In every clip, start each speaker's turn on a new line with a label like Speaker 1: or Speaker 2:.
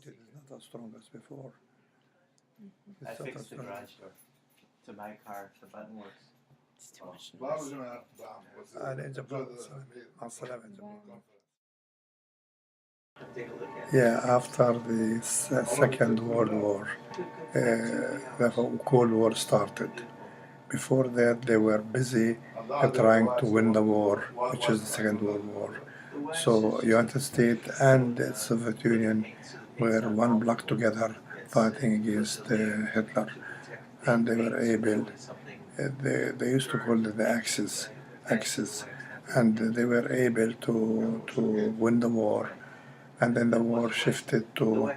Speaker 1: it is not as strong as before.
Speaker 2: I
Speaker 1: It's not
Speaker 2: fixed
Speaker 1: as
Speaker 2: the
Speaker 1: strong.
Speaker 2: garage door to my car. The button works.
Speaker 3: It's too much noise.
Speaker 1: And Japan, مع السلامة يا جماعة.
Speaker 2: Take a look at it.
Speaker 1: Yeah, after the Second World War, the Cold War started. Before that, they were busy trying to win the war, which is the Second World War. So United States and the Soviet Union were one block together fighting against Hitler, and they were able. They used to call it the Axis, and they were able to win the war. And then the war shifted to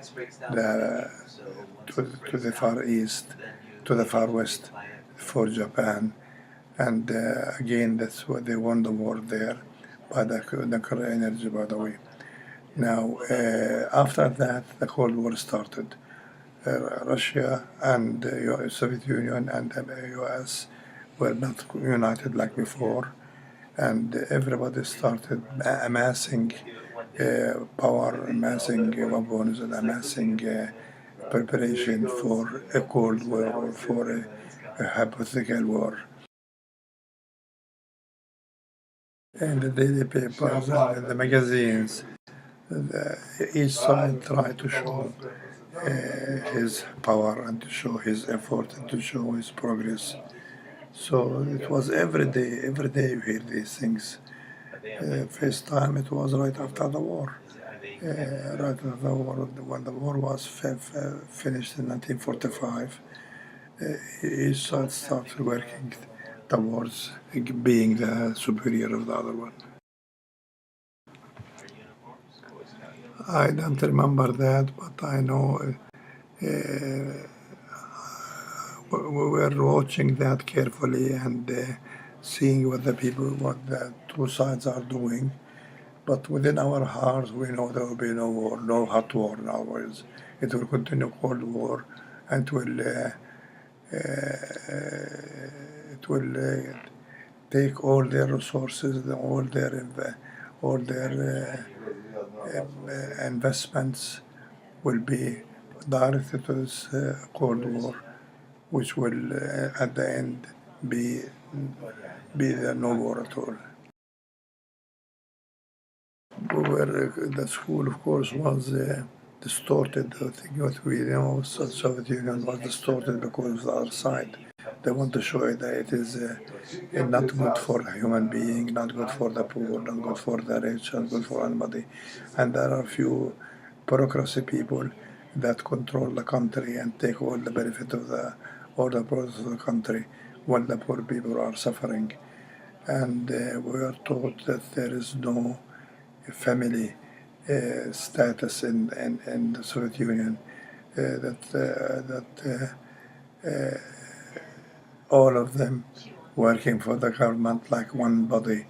Speaker 1: the Far East, to the Far West for Japan. And again, that's why they won the war there by the nuclear energy, by the way. Now, after that, the Cold War started. Russia and the Soviet Union and the US were not united like before, and everybody started amassing power, amassing weapons, and amassing preparation for a Cold War or for a hypothetical war. And the daily papers and the magazines, each side tried to show his power and to show his effort and to show his progress. So it was every day you hear these things. First time it was right after the war. Right after the war, when the war was finished in 1945, each side started working towards being the superior of the other one. I don't remember that, but I know we were watching that carefully and seeing what the two sides are doing. But within our hearts, we know there will be no war, no hot war in other words. It will continue Cold War, and it will take all their resources, all their investments will be directed to this Cold War, which will at the end be there no war at all. The school, of course, was distorted. I think what we know, Soviet Union was distorted because of the other side. They want to show that it is not good for a human being, not good for the poor, not good for the rich, not good for anybody. And there are few bureaucracy people that control the country and take all the benefit of all the products of the country while the poor people are suffering. And we are taught that there is no family status in the Soviet Union, all of them working for the government like one body,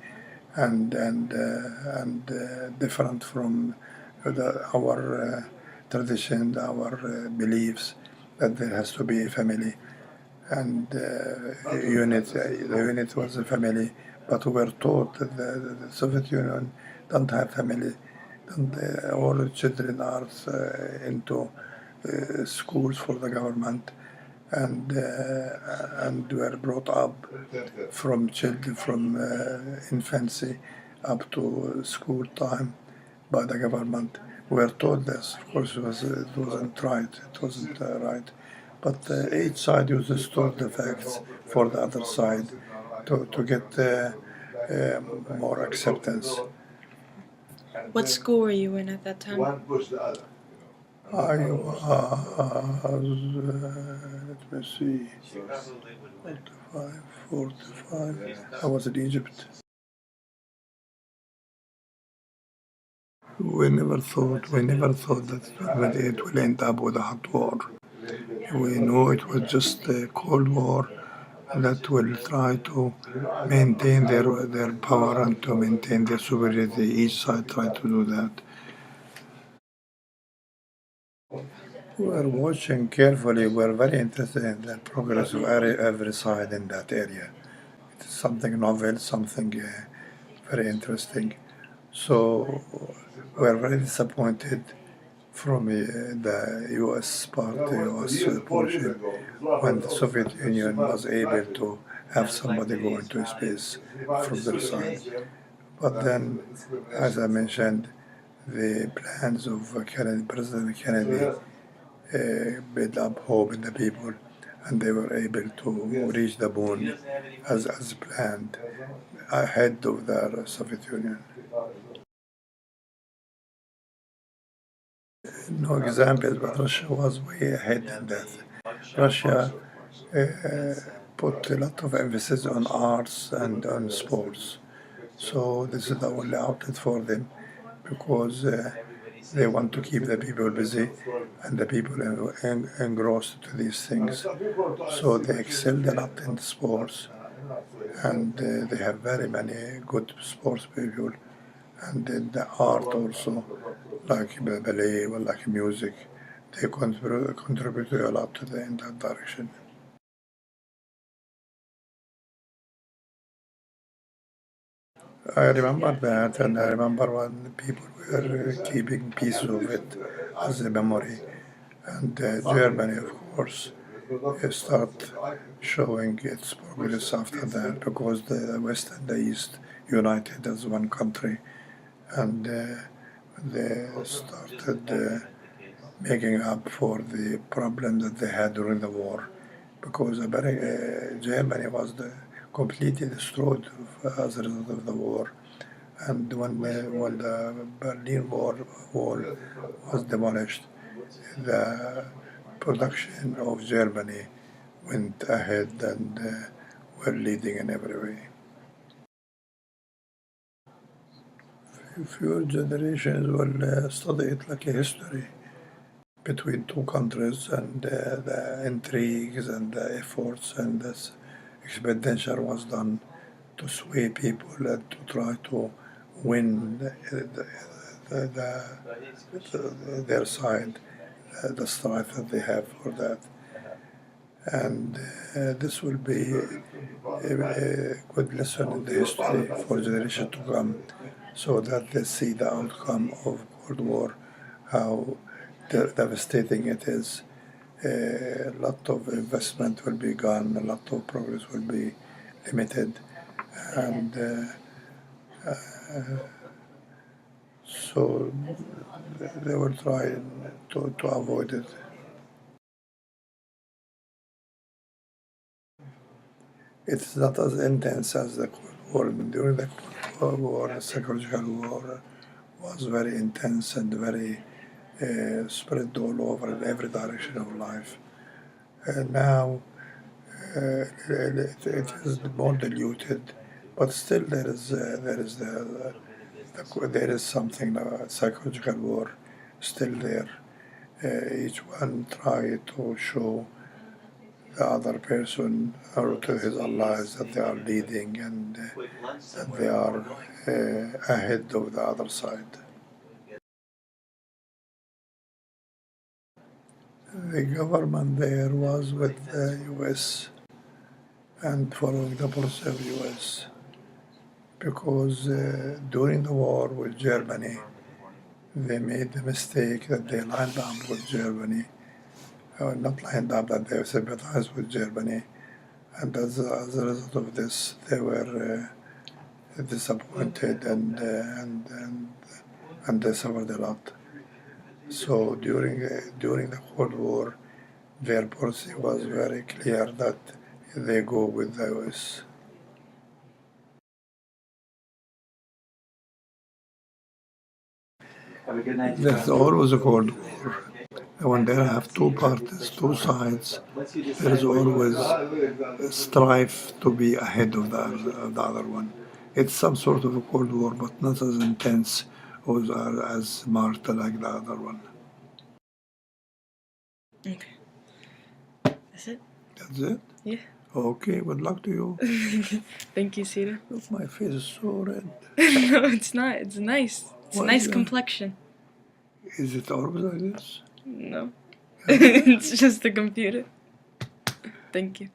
Speaker 1: and different from our tradition, our beliefs that there has to be a family and unit. The unit was a family, but we were taught that the Soviet Union don't have family. All the children are into schools for the government, and were brought up from infancy up to school time by the government. We were taught this. Of course, it wasn't right. It wasn't right. But each side used to distort the facts for the other side to get more acceptance.
Speaker 3: What school were you in at that time?
Speaker 1: I was, let me see, 45. I was in Egypt. We never thought that it will end up with a hot war. We knew it was just a Cold War that will try to maintain their power and to maintain their superiority. Each side tried to do that. We were watching carefully. We were very interested in the progress of every side in that area. It's something novel, something very interesting. So we were very disappointed from the U.S. part, the U.S. portion, when the Soviet Union was able to have somebody go into space from their side. But then, as I mentioned, the plans of Kennedy, President Kennedy built up hope in the people, and they were able to reach the moon as planned, ahead of the Soviet Union. No examples, but Russia was way ahead in that. Russia put a lot of emphasis on arts and on sports. So this is the only outlet for them, because they want to keep the people busy and the people engrossed to these things. So they excelled a lot in sports, and they have very many good sports people. And in the art also, like ballet or like music, they contribute a lot to in that direction. I remember that, and I remember when people were keeping pieces of it as a memory. And Germany, of course, start showing its progress after that, because the West and the East united as one country, and they started making up for the problems that they had during the war, because Germany was completely destroyed as a result of the war. And when the Berlin Wall was demolished, the production of Germany went ahead and were leading in every way. Future generations will study it like a history between two countries, and the intrigues and the efforts and this expenditure was done to sway people and to try to win their side, the strife that they have for that. And this will be a good lesson in the history for generations to come, so that they see the outcome of Cold War, how devastating it is. A lot of investment will be gone, a lot of progress will be limited, and so they will try to avoid it. It's not as intense as the Cold War. During the Cold War, the psychological war was very intense and very spread all over in every direction of life. And now it is more diluted, but still there is something, psychological war still there. Each one try to show the other person or to his allies that they are leading and that they are ahead of the other side. The government there was with the US and following the policy of US, because during the war with Germany, they made the mistake that they lined up with Germany, not lined up, that they sympathized with Germany, and as a result of this, they were disappointed and they suffered a lot. So during the Cold War, their policy was very clear that they go with the US.
Speaker 2: Have a good night.
Speaker 1: There's always a Cold War. When there have two parties, two sides, there is always strife to be ahead of the other one. It's some sort of a Cold War, but not as intense or as marked like the other one.
Speaker 3: Okay. That's it?
Speaker 1: That's it?
Speaker 3: Yeah.
Speaker 1: Okay, good luck to you.
Speaker 3: Thank you, Sita.
Speaker 1: Look, my face is so red.
Speaker 3: No, it's not. It's nice. It's a
Speaker 1: Why
Speaker 3: nice
Speaker 1: not?
Speaker 3: complexion.
Speaker 1: Is it always like this?
Speaker 3: No. It's just the computer. Thank you.